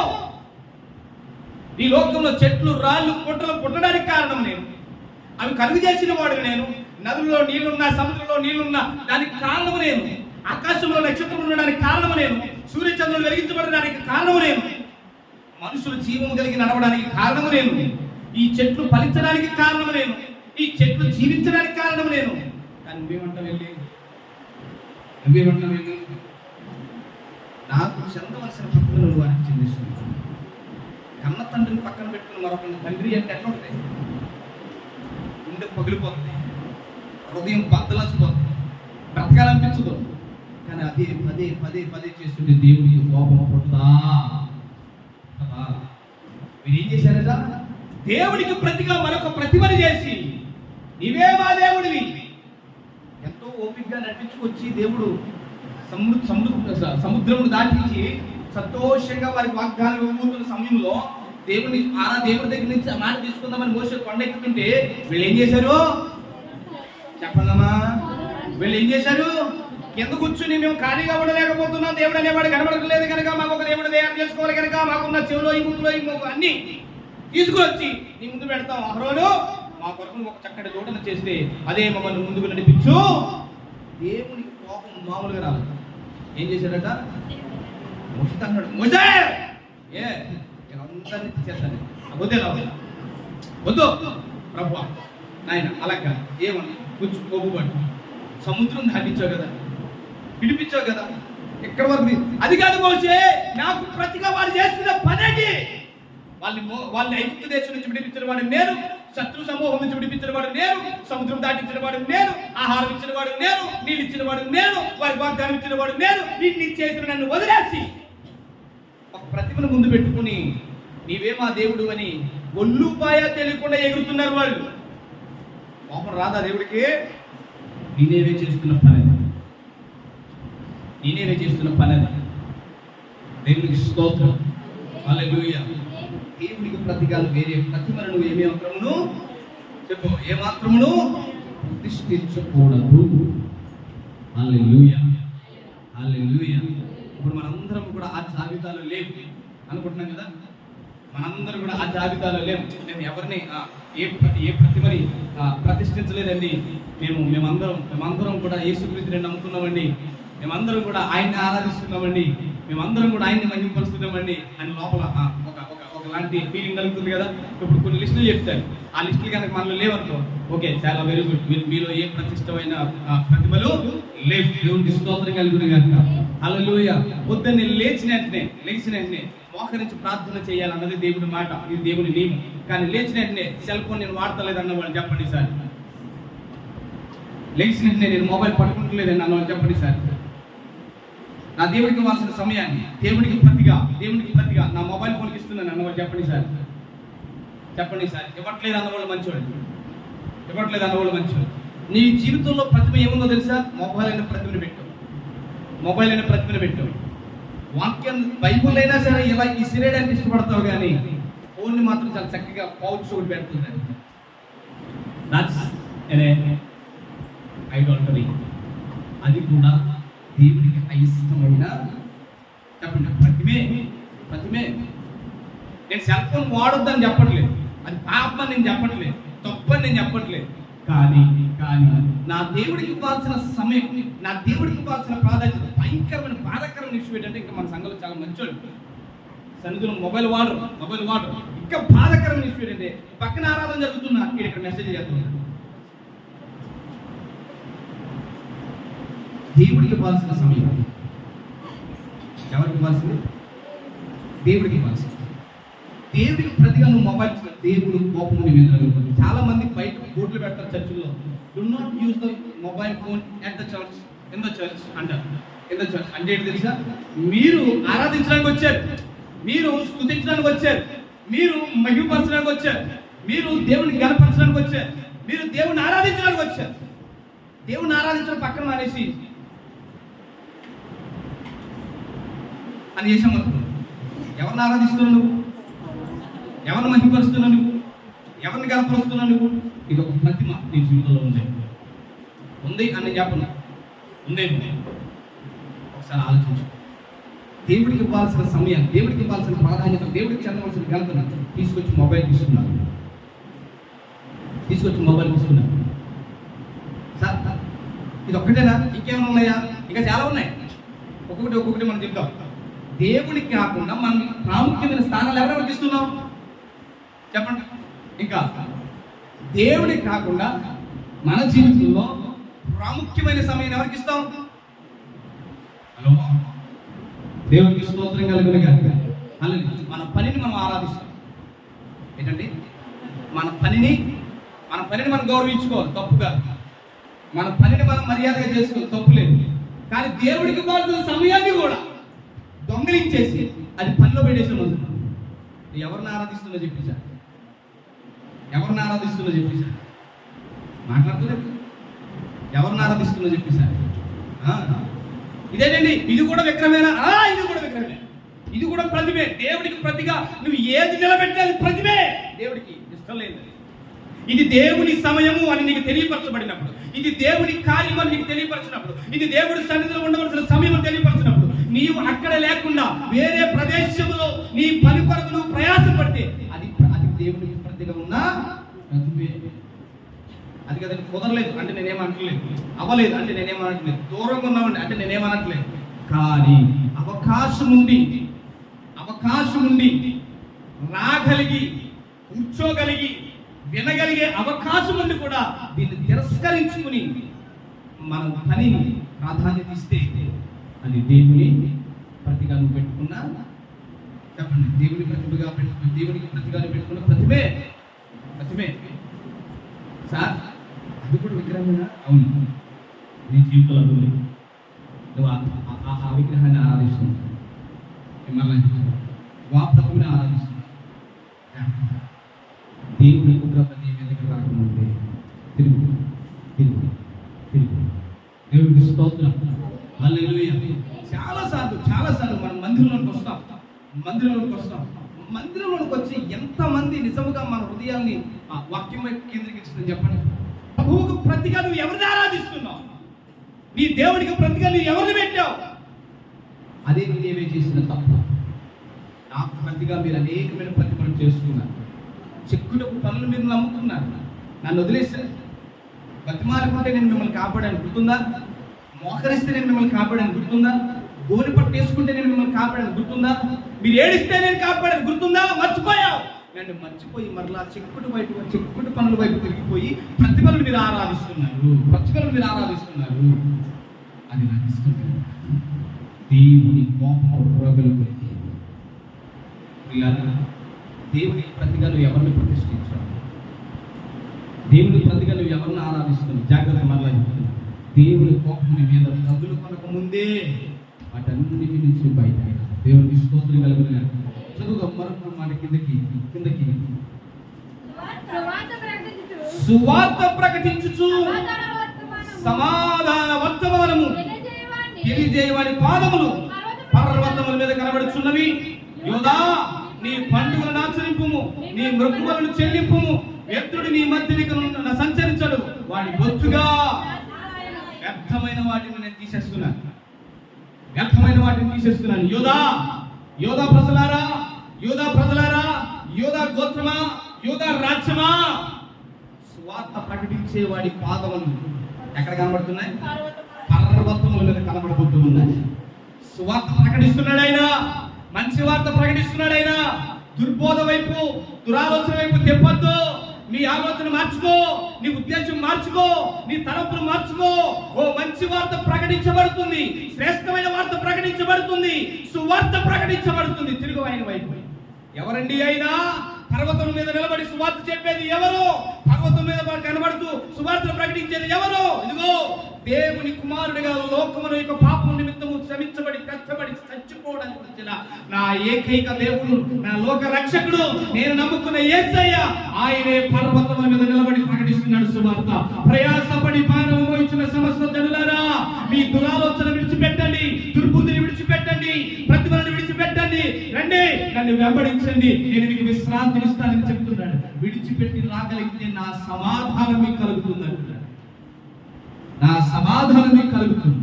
ఈ లోకంలో చెట్లు, రాళ్ళు, పుట్టలు పుట్టడానికి కారణం నేను, అవి కలుగు చేసిన వాడు నేను. నదుల్లో నీళ్లున్నా, సముద్రంలో నీళ్లున్నా దానికి కారణము నేను. ఆకాశంలో నక్షత్రం ఉండడానికి కారణము నేను. సూర్యచంద్రులు వెలిగించబడడానికి కారణము నేను. మనుషులు జీవము కలిగి నడవడానికి కారణము నేను. ఈ చెట్లు ఫలించడానికి కారణము నేను. ఈ చెట్లు జీవించడానికి కారణము నేను. కానీ నువ్వేమంటావు వెళ్ళి, నాకు చెందవలసిన పక్కన నువ్వు వారికి చెందిస్తున్నావు. కన్న తండ్రిని పక్కన పెట్టుకుని మరొక తండ్రి అంటే ఎట్లా ఉంటుంది? గుండె పగిలిపోతుంది, హృదయం బద్దలసిపోతుంది, బ్రతకాలనిపించదు. కానీ అదే పదే పదే పదే చేస్తుంటే దేవుడికి కోపం పడుతుందా? మీరు ఏం చేశారట? దేవుడికి ప్రతిగా మరొక ప్రతిమని చేసి నీవే మా దేవుడివి ఎంతో ఓపికగా నడిపించుకొచ్చి దేవుడు సముద్రమును దాటించి సంతోషంగా వారికి వాగ్దానం ఇవ్వబోతున్న సమయంలో దేవుడి దగ్గర నుంచి ఆ మాట తీసుకుందామని మోసే కొండ ఎక్కుతుంటే వీళ్ళు ఏం చేశారు చెప్పండమ్మా? వీళ్ళు ఏం చేశారు? కింద కూర్చుని మేము ఖాళీగా ఉండలేకపోతున్నాం, దేవుడు అనేవాడు కనబడలేదు కనుక మాకు ఒక దేవుడు తయారు చేసుకోవాలి కనుక మాకున్న చెవులో ఈ ముందులో ఈ అన్ని తీసుకువచ్చి నీ ముందు పెడతాం. అహరోను మా కొరకు ఒక చక్కటి దూడను చేస్తే అదే మమ్మల్ని ముందుకు నడిపించు. దేవునికి కోపం మామూలుగా రాదు. ఏం చేశాడట? ముస్తాడు, ముసే ఏ అందరినీ చేస్తాను, వద్దు ప్రభు నాయన అలాగా ఏమని కొంచెం కోపపడు. సముద్రం దాటించావు కదా, పిలిపించావు కదా, ఎక్కడ వరకు అది కాదు మోసే. నాకు ప్రతిగా వాళ్ళు చేస్తున్న పనేటి, వాళ్ళని ఐగుప్తు దేశం నుంచి విడిపించిన వాడు నేను, శత్రు సమూహం నుంచి విడిపించిన వాడు నేను, సముద్రం దాటించిన వాడు నేను, ఆహారం ఇచ్చిన వాడు నేను, నీళ్ళు ఇచ్చిన వాడు నేను, వారికి వాగ్దానం ఇచ్చిన వాడు నేను. ఇన్ని చేసిన నన్ను వదిలేసి ఒక ప్రతిమను ముందు పెట్టుకుని నీవే మా దేవుడు అని ఒళ్ళుపాయ తెలియకుండా ఎగురుతున్నారు వాళ్ళు. కోపం రాదా దేవుడికి? నేనేవే చేస్తున్న పని అది. దేవునికి స్తోత్రం, హల్లెలూయా. దేవునికి ప్రతిగాలు వేరే ప్రతిమను నువ్వు ఏమాత్రమును చెప్పు, ఏమాత్రమును ప్రతిష్ఠించకూడదు. హల్లెలూయా, హల్లెలూయా. ఇప్పుడు మనందరం కూడా ఆ జాబితాలో లేవు అనుకుంటున్నాం కదా. మనందరం కూడా ఆ జాబితాలో లేవు. నేను ఎవరిని ఏ ప్రతిమని ప్రతిష్ఠించలేదండి. మేమందరం కూడా యేసుక్రీస్తుని నమ్ముకున్నామండి, మేమందరం కూడా ఆయన్ని ఆరాధిస్తున్నామండి, మేమందరం కూడా ఆయన్ని మహిమపరుస్తున్నామండి అని లోపల ఒకలాంటి ఫీలింగ్ కలుగుతుంది కదా. ఇప్పుడు కొన్ని లిస్టులు చెప్తారు, ఆ లిస్టులు కనుక మనలో లేవనుకో ఓకే చాలా వెరీ గుడ్, మీలో ఏ ప్రతిష్టమైన ప్రతిభలు లేవు. దేవునికి స్తోత్రం కలుగును కనుక హల్లెలూయా. పొద్దున్నే లేచిన వెంటనే మోకరించి ప్రార్థన చేయాలన్నది దేవుడి మాట, ఇది దేవుని నియమం. కానీ లేచిన వెంటనే సెల్ ఫోన్ నేను వాడతలేదు అన్న వాళ్ళు చెప్పండి సార్. లేచిన వెంటనే నేను మొబైల్ పట్టుకుంటలేదని అన్న వాళ్ళు చెప్పండి సార్. నా దేవుడికి ఇవ్వాల్సిన సమయాన్ని దేవుడికి ప్రతిగా నా మొబైల్ ఫోన్కి ఇస్తున్నాను అన్నవాళ్ళు చెప్పండి సార్. ఇవ్వట్లేదు అన్నవాళ్ళు మంచివాడు. నీ జీవితంలో ప్రతిమ ఏముందో తెలుసా? మొబైల్ అయిన ప్రతిమను పెట్టు. వాక్యం బైబుల్ అయినా సరే ఇలా ఈ సిరేయడానికి ఇష్టపడతావు, కానీ ఫోన్ని మాత్రం చాలా చక్కగా పౌచ్ ఒకటి పెడుతుంది. ఐడాల్టరీ. అది కూడా దేవుడికి అయిష్టమైన చెప్పండి ప్రతిమే. నేను సెల్ ఫోన్ వాడొద్దని చెప్పట్లేదు, అది పాపని నేను చెప్పట్లేదు, తప్పని నేను చెప్పట్లేదు. కానీ కానీ నా దేవుడికి ఇవ్వాల్సిన సమయం, నా దేవుడికి ఇవ్వాల్సిన ప్రాధాన్యత, భయంకరమైన బాధాకరమైన ఇష్యూ ఏంటంటే, ఇంకా మన సంఘంలో చాలా మంచోళ్ళు సన్నిధిలో మొబైల్ వాడరు. ఇంకా బాధాకరమైన ఇష్యూ ఏంటంటే, పక్కన ఆరాధన జరుగుతున్నా ఇక్కడ మెసేజ్ చేస్తున్నాడు. దేవుడికి ఇవ్వాల్సిన సమయం ఎవరికి ఇవ్వాల్సింది? దేవుడికి ఇవ్వాల్సింది. దేవుడికి ప్రతిగా నువ్వు మొబైల్ ఇచ్చిన దేవుడు కోపం నీ మీద కలుగుతుంది. చాలా మంది బయట బోర్డులు పెడతారు చర్చిల్లో, do not use the mobile phone at the church, in the church అంటారు. ఇన్ ద చర్చ్ అంటే ఏంటి తెలుసా? మీరు ఆరాధించడానికి వచ్చారు, మీరు స్తుతించడానికి వచ్చారు, మీరు మహిమపరచడానికి వచ్చారు, మీరు దేవుని గణపరచడానికి వచ్చారు, మీరు దేవుని ఆరాధించడానికి వచ్చారు. దేవుని ఆరాధించడం పక్కన మానేసి అని చేసాం అనుకో, ఎవరిని ఆరాధిస్తున్నావు నువ్వు? ఎవరిని మహిమపరుస్తున్నావు నువ్వు? ఎవరిని గణపరుస్తున్నావు నువ్వు? ఇది ఒక ప్రతిమ నీ జీవితంలో ఉంది అని నేను చెప్పను, ఉందేమో ఒకసారి ఆలోచించు. దేవుడికి ఇవ్వాల్సిన సమయం, దేవుడికి ఇవ్వాల్సిన ప్రాధాన్యత, దేవుడికి చెందవలసిన ఘనతను తీసుకొచ్చి మొబైల్ తీసుకున్నారు సార్. ఇది ఒక్కటేనా? ఇంకేమైనా ఉన్నాయా? ఇంకా చాలా ఉన్నాయి. ఒక్కొక్కటి మనం చెప్తాం. దేవుడికి కాకుండా మనం ప్రాముఖ్యమైన స్థానాలు ఎవరెవరికి ఇస్తున్నాం చెప్పండి. ఇంకా దేవుడికి కాకుండా మన జీవితంలో ప్రాముఖ్యమైన సమయం ఎవరికి ఇస్తాం? హలో, దేవుడికి స్తోత్రం కలుగునుగాక. మన పనిని మనం ఆరాధిస్తాం. ఏంటండి? మన పనిని మనం గౌరవించుకోవాలి, తప్పుగా. మన పనిని మనం మర్యాదగా చేసుకోవాలి, తప్పు లేదు. కానీ దేవుడికి ఇవ్వాల్సిన సమయాన్ని కూడా దొంగలించేసి అది పనిలో పెట్టేసిన ముందు ఎవరిని ఆరాధిస్తుందో చెప్పేశారు. మాట్లాడుతున్నారు. ఎవరిని ఆరాధిస్తుందో చెప్పేశారు. ఇదేనండి, ఇది కూడా విగ్రహమేనా? ఇది కూడా విగ్రహమే, ఇది కూడా ప్రతిమే. దేవుడికి ప్రతిగా నువ్వు ఏది నిలబెట్టే అది ప్రతిమే. దేవుడికి ఇష్టం లేదు. ఇది దేవుని సమయము అని నీకు తెలియపరచబడినప్పుడు, ఇది దేవుని కార్యం అని నీకు తెలియపరచినప్పుడు, ఇది దేవుడి సన్నిధిలో ఉండవలసిన సమయం అని తెలియపరచినప్పుడు, నీవు అక్కడ లేకుండా వేరే ప్రదేశంలో నీ పని కొరకు నువ్వు ప్రయాసపడితే అది దేవునికి ప్రతిగా ఉన్నా ప్రతిమే. అది కదా కుదరలేదు అంటే నేనేమనట్లేదు, అవ్వలేదు అంటే నేనేమనట్లేదు, దూరంగా ఉన్నామండి అంటే నేనేమనట్లేదు. కానీ అవకాశం ఉండి రాగలిగి కూర్చోగలిగి వినగలిగే అవకాశం ఉండి కూడా దీన్ని తిరస్కరించుకుని మనం పనిని ప్రాధాన్యత ఇస్తే అది దేవుని ప్రతిగా నువ్వు పెట్టుకున్నా చెప్పండి. దేవునికి ప్రతిగా పెట్టుకున్న ప్రతిమే సార్. అది కూడా విగ్రహమేనా? అవును, నీ జీవితంలో ఉంది. నువ్వు ఆ విగ్రహాన్ని ఆరాధిస్తున్నావు, వాప్రభుని ఆరాధిస్తున్నావు. దేవుని ఉగ్రత నీ మీదకి రాకముందే తిరుగు. దేవుడికి స్తోత్రం, హల్లెలూయా. చాలా సార్లు మనం మందిరంలోకి వస్తాం. మందిరంలోకి వచ్చి ఎంతమంది నిజముగా మన హృదయాన్ని వాక్యం వైపు కేంద్రీకరిస్తుందని చెప్పండి. ప్రభువుకు ప్రతిగా నువ్వు ఎవరిని ఆరాధిస్తున్నావు? నీ దేవుడికి ప్రతిగా నువ్వు ఎవరిని పెట్టావు? అదే నేనే చేసిన తప్పు. నాకు ప్రతిగా మీరు అనేకమైన ప్రతిఫలం చేస్తున్నారు. చెక్కులకు పనులు మీరు నమ్ముతున్నారు, నన్ను వదిలేశారు. బతిమాలుకుంటే నేను మిమ్మల్ని కాపాడాను గుర్తుందా? మోకరిస్తే నేను మిమ్మల్ని కాపాడాను గుర్తుందా? గోని పట్టు వేసుకుంటే నేను మిమ్మల్ని కాపాడాను గుర్తుందా? మీరు ఏడిస్తే నేను కాపాడాను గుర్తుందా? మర్చిపోయావు. నన్ను మర్చిపోయి మరలా చెక్కుడు పనుల వైపు తిరిగిపోయి ప్రతిఫలను మీరు ఆరాధిస్తున్నారు. అది నాకు ఇష్టం. దేవుని కోపం ప్రబలుతుంది. దేవునికి ప్రతిగా నువ్వు ఎవరిని ప్రతిష్ఠించావు? దేవుని ప్రతిగా నువ్వు ఎవరిని ఆరాధిస్తున్నావు? జాగ్రత్త, మరలా చెప్తున్నా. దేవుని కోపం నీ మీద తగులు కొనక ముందే వాటన్నిటి నుంచి బయట దేవునికి స్తోత్రం కలుగుతున్నారు. చదువుగా మరొక మాట కిందకి సువార్త ప్రకటించుచు సమాధాన వర్తమానము తెలియజేయవాని పాదములు పర్వతముల మీద కనబడుచున్నవి. యోధా, నీ పండుగలను ఆచరింపుము, నీ మృక్కులను చెల్లింపుము. వ్యక్తుడు నీ మధ్యకు సంచరించడు, వాడి బొత్తుగా వ్యర్థమైన వాటిని నేను తీసేస్తున్నాను. యోధా ప్రజలారా, యోధా గోత్రమా, యోధా రాజ్యమా, సువార్త ప్రకటించే వాడి పాదములు ఎక్కడ కనబడుతున్నాయి? పర్వతముల మీద కనబడుతూ ఉన్నాయి. సువార్త ప్రకటిస్తున్నాడు ఆయన, మంచి వార్త ప్రకటిస్తున్నాడు ఆయన. దుర్బోధ వైపు, దురాలోచన వైపు తెప్పొద్దు. నీ ఆలోచన మార్చుకో, నీ ఉద్దేశం మార్చుకో, నీ తలంపులు మార్చుకో. ఓ మంచి వార్త ప్రకటించబడుతుంది, శ్రేష్టమైన వార్త ప్రకటించబడుతుంది, సువార్త ప్రకటించబడుతుంది. తిరుగు ఆయన వైపు. ఎవరండి ఆయన? పర్వతం మీద నిలబడి సువార్త చెప్పేది ఎవరు? పర్వతం మీద కనబడుతూ సువార్తను ప్రకటించేది ఎవరు? ఇదిగో దేవుని కుమారుడిగా లోకముల యొక్క పాపం నిమిత్తము శ్రమించబడి కష్టపడి చచ్చిపోవడానికి వచ్చిన నా ఏకైక దేవుడు, నా లోక రక్షకుడు, నేను నమ్ముకున్న యేసయ్య, ఆయనే పర్వతముల మీద నిలబడి ప్రకటిస్తున్నాడు సువార్త. ప్రయాసపడి భారం మోయించిన సమస్త జనులారా, మీ దురాలోచన విడిచిపెట్టండి, దుర్బుద్ధిని విడిచిపెట్టండి, ప్రతిభలను విడిచిపెట్టండి, రండి నన్ను వెంబడించండి, నేను మీకు విశ్రాంతిని ఇస్తానని చెప్తున్నాడు. విడిచిపెట్టి రాగలిగితే నా సమాధానం మీకు కలుగుతుంది అంటున్నాడు. నా సమాధానం మీకు కలుగుతుంది.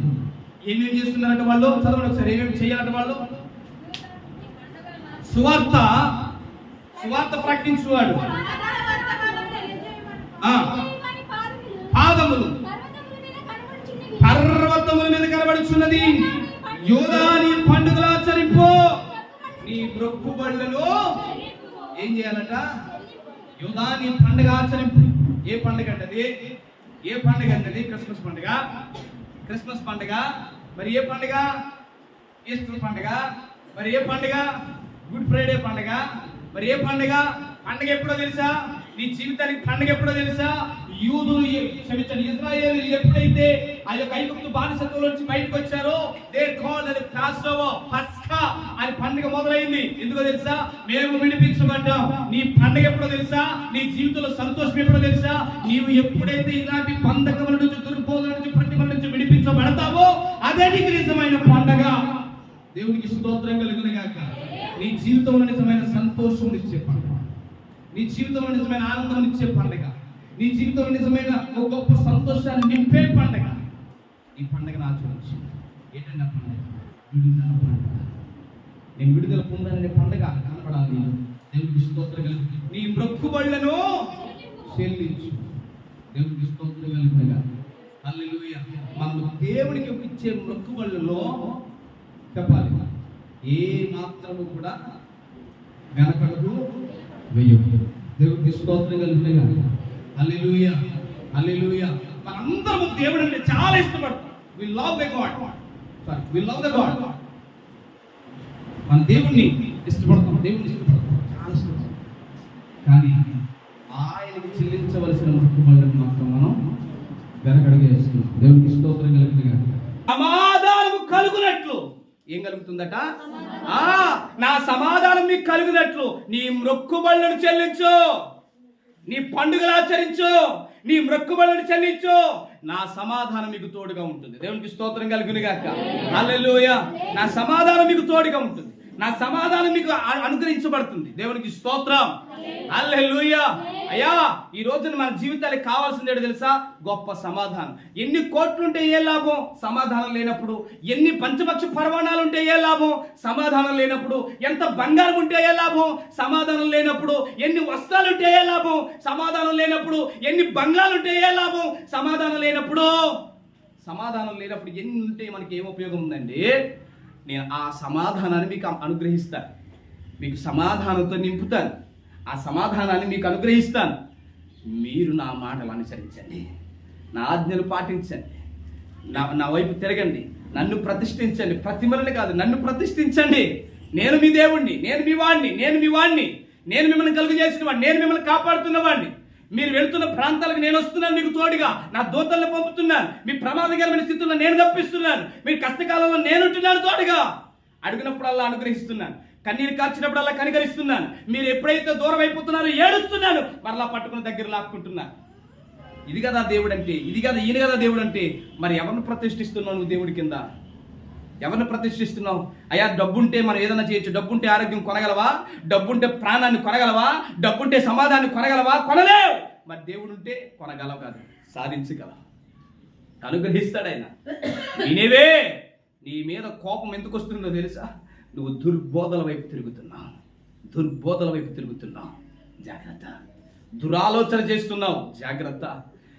ఏమేమి చేస్తున్నారంటే వాళ్ళు, చదవండి ఒకసారి, ఏమేమి చేయాలంటే వాళ్ళు? సువార్త ప్రకటించువాడు పాదములు పర్వతముల మీద కనబడుచున్నది. యూదా నీ పండుగలు ఆచరింపో, నీ మొక్కుబడులను ఏం చేయాలట? యూదా నీ పండుగ ఆచరింపు. ఏ పండుగ అంటది? ఏ పండుగ అంటది? క్రిస్మస్ పండుగ. క్రిస్మస్ పండుగ. మరి ఏ పండుగ? ఈస్టర్ పండుగ. మరి ఏ పండుగ? గుడ్ ఫ్రైడే పండుగ. మరి ఏ పండుగ? పండుగ ఎప్పుడో తెలుసా? నీ జీవితానికి పండుగ ఎప్పుడో తెలుసా? యూదులు క్షమించండి, ఇశ్రాయేలు ఎప్పుడైతే ఆ యొక్క ఐగుప్తు బానిసత్వం నుంచి బయటకు వచ్చారో, దే కాల్డ్ అది పాస్ఓవర్, పస్కా అని పండుగ మొదలైంది. ఎందుకో తెలుసా? మేము విడిపించబడ్డాం. నీ పండుగ ఎప్పుడో తెలుసా? నీ జీవితంలో సంతోషం ఎప్పుడో తెలుసా? నీవు ఎప్పుడైతే ఇలాంటి బంధకముల నుంచి, దుర్బోధన నుంచి, ప్రతిమల నుంచి విడిపించబడతావో అదే నీకు నిజమైన పండుగ. దేవునికి స్తోత్రం కలుగును గాక. నీ జీవితంలో నిజమైన సంతోషం ఇచ్చే పండుగ, నీ జీవితంలో నిజమైన ఆనందం ఇచ్చే పండుగ, నీ జీవితంలో నిజమైన ఒక గొప్ప సంతోషాన్ని నింపే పండుగ. ఈ పండుగను ఆచరించు. ఏంటంటే ఆ పండుగ? విడుదల పండుగ. నేను విడుదల పొందాలనే పండుగ కనపడాలి. నేను దేవుడికి స్తోత్రం కలుగు. నీ మొక్కుబడులను చెల్లించు. దేవుడికి స్తోత్రం కలుగుగా. హల్లెలూయా. మనం దేవుడికి ఇచ్చే మొక్కుబడులలో చెప్పాలి, ఏ మాత్రము కూడా వెనకడుగు వేయకు. దేవుడికి స్తోత్రం కలుగుగా. హల్లెలూయా, హల్లెలూయా. మనందరము దేవుడు అంటే చాలా ఇష్టపడతాం. We love the God. We love the God. మన దేవుణ్ణి ఇష్టపడతాం, దేవుణ్ణి ఇష్టపడతాం, చాలా ఇష్టపడతాం. కానీ ఆయనకి చెల్లించవలసిన మొక్కుబడులను మాత్రం మనం వెనకడుగు వేస్తున్నాం. దేవుడికి స్తోత్రం కలుగుగా. సమాధానము కలుగునట్లు ఏం కలుగుతుందట? నా సమాధానం మీకు కలుగునట్లు నీ మొక్కుబడులను చెల్లించు, నీ పండుగలు ఆచరించు, నీ మొక్కుబడులను చెల్లించు, నా సమాధానం మీకు తోడుగా ఉంటుంది. దేవునికి స్తోత్రం కలుగును గాక. హల్లెలూయా. నా సమాధానం మీకు తోడుగా ఉంటుంది, నా సమాధానం మీకు అనుగ్రహించబడుతుంది. దేవునికి స్తోత్రం. హల్లెలూయా. అయ్యా, ఈ రోజున మన జీవితానికి కావాల్సింది ఏంటో తెలుసా? గొప్ప సమాధానం. ఎన్ని కోట్లుంటే ఏ లాభం సమాధానం లేనప్పుడు? ఎన్ని పంచపక్ష పరమాణాలు ఉంటే ఏ లాభం సమాధానం లేనప్పుడు? ఎంత బంగారం ఉంటే ఏ లాభం సమాధానం లేనప్పుడు? ఎన్ని వస్త్రాలు ఉంటే ఏ లాభం సమాధానం లేనప్పుడు? ఎన్ని బంగాలు ఉంటే ఏ లాభం సమాధానం లేనప్పుడు? సమాధానం లేనప్పుడు ఎన్ని ఉంటే మనకి ఏం ఉపయోగం ఉందండి? నేను ఆ సమాధానాన్ని మీకు అనుగ్రహిస్తాను, మీకు సమాధానంతో నింపుతాను, ఆ సమాధానాన్ని మీకు అనుగ్రహిస్తాను. మీరు నా మాటలు అనుసరించండి, నా ఆజ్ఞలు పాటించండి, నా వైపు తిరగండి, నన్ను ప్రతిష్ఠించండి. ప్రతిమలని కాదు, నన్ను ప్రతిష్ఠించండి. నేను మీ దేవుణ్ణి, నేను మీ వాడిని, నేను మిమ్మల్ని కలుగు చేసిన వాడిని, నేను మిమ్మల్ని కాపాడుతున్న వాడిని. మీరు వెళుతున్న ప్రాంతాలకు నేను వస్తున్నాను, మీకు తోడుగా నా దూతలను పంపుతున్నాను. మీ ప్రమాదకరమైన స్థితుల్లో నేను తప్పిస్తున్నాను, మీ కష్టకాలంలో నేనుంటున్నాను తోడుగా. అడిగినప్పుడల్లా అనుగ్రహిస్తున్నాను, కన్నీరు కార్చినప్పుడల్లా కనికరిస్తున్నాను. మీరు ఎప్పుడైతే దూరం అయిపోతున్నారో ఏడుస్తున్నాను, మరలా పట్టుకుని దగ్గర లాక్కుంటున్నాను. ఇది కదా దేవుడు అంటే, ఇది కదా ఈయన కదా దేవుడు అంటే. మరి ఎవరిని ప్రతిష్ఠిస్తున్నావు నువ్వు దేవుడి కింద? ఎవరిని ప్రతిష్ఠిస్తున్నావు? అయ్యా, డబ్బుంటే మనం ఏదైనా చేయొచ్చు. డబ్బుంటే ఆరోగ్యం కొనగలవా? డబ్బుంటే ప్రాణాన్ని కొనగలవా? డబ్బుంటే సమాధానాన్ని కొనగలవా? కొనలేవు. మరి దేవుడు ఉంటే కొనగలవు కాదు, సాధించగలవు, అనుగ్రహిస్తాడు ఆయన. నేనేవే నీ మీద కోపం ఎందుకు వస్తుందో తెలుసా? నువ్వు దుర్బోధల వైపు తిరుగుతున్నావు. జాగ్రత్త. దురాలోచన చేస్తున్నావు, జాగ్రత్త.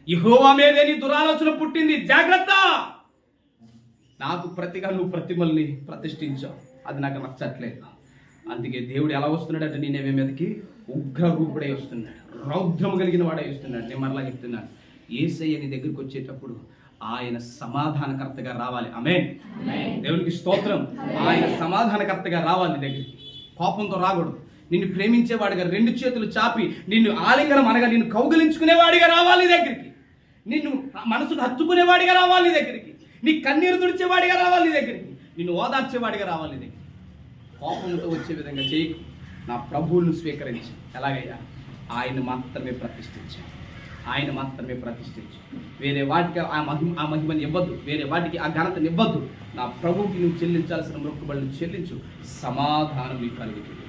యెహోవా మీదే నీ దురాలోచన పుట్టింది, జాగ్రత్త. నాకు ప్రతిగా నువ్వు ప్రతిమల్ని ప్రతిష్ఠించావు, అది నాకు నచ్చట్లేదు. అందుకే దేవుడు ఎలా వస్తున్నాడంటే నేనేమే మీదకి ఉగ్ర రూపుడై వస్తున్నాడు, రౌద్రము కలిగిన వాడై వస్తున్నాడు. నేను మరలా చెప్తున్నాను, యేసయ్య నీ దగ్గరికి వచ్చేటప్పుడు ఆయన సమాధానకర్తగా రావాలి. ఆమేన్. దేవునికి స్తోత్రం. ఆయన సమాధానకర్తగా రావాలి నీ దగ్గరికి. కోపంతో రాకూడదు. నిన్ను ప్రేమించేవాడిగా, రెండు చేతులు చాపి నిన్ను ఆలింగనం అనగా నిన్ను కౌగిలించుకునేవాడిగా రావాలి నీ దగ్గరికి. నిన్ను మనసును హత్తుకునేవాడిగా రావాలి నీ దగ్గరికి. నీ కన్నీరు తుడిచేవాడిగా రావాలి నీ దగ్గరికి. నిన్ను ఓదార్చేవాడిగా రావాలి నీ దగ్గరికి. కోపంతో వచ్చే విధంగా చేయకు. నా ప్రభువులను స్వీకరించి, ఎలాగయ్యా ఆయన మాత్రమే ప్రతిష్ఠించు, ఆయన మాత్రమే ప్రతిష్ఠించు. వేరే వాటికి ఆ మహిమని ఇవ్వద్దు, వేరే వాటికి ఆ ఘనతని ఇవ్వద్దు. నా ప్రభువుకి నువ్వు చెల్లించాల్సిన మొక్కుబడులు చెల్లించు, సమాధానం నీకు కలుగుతుంది.